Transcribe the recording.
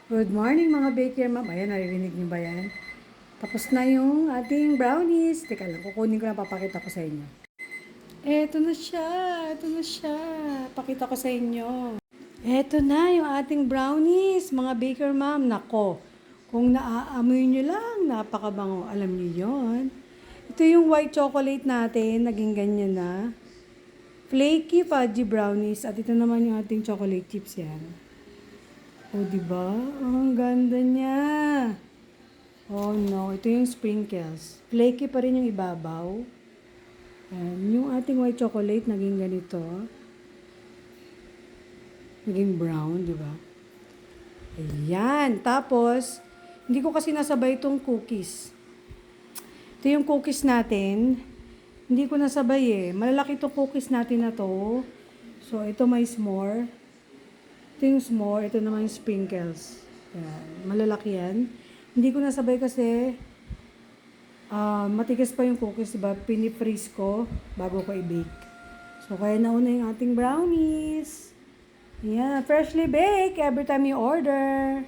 Good morning mga baker ma'am. Ayan, naririnig niyo ba yan? Tapos na yung ating brownies. Teka lang, kukunin ko na papakita ko sa inyo. Eto na siya, eto na siya. Pakita ko sa inyo. Eto na yung ating brownies, mga baker ma'am. Nako, kung naaamoy nyo lang, napakabango. Alam niyo yon. Ito yung white chocolate natin, naging ganyan na. Flaky fudgy brownies. At ito naman yung ating chocolate chips yan. O, diba? Ang ganda niya. Oh no, ito yung sprinkles. Flaky pa rin yung ibabaw. Yung ating white chocolate naging ganito. Naging brown, di ba? Ayan. Tapos, hindi ko kasi nasabay itong cookies. Ito yung cookies natin. Hindi ko nasabay eh. Malalaki itong cookies natin na to. So, ito may s'more. Ito yung s'more. Ito naman yung sprinkles. Ayan. Malalaki yan. Hindi ko nasabay kasi matigas pa yung cookies, diba? Pinifreeze ko bago ko i-bake. So, kaya nauna yung ating brownies. Ayan. Freshly baked every time you order.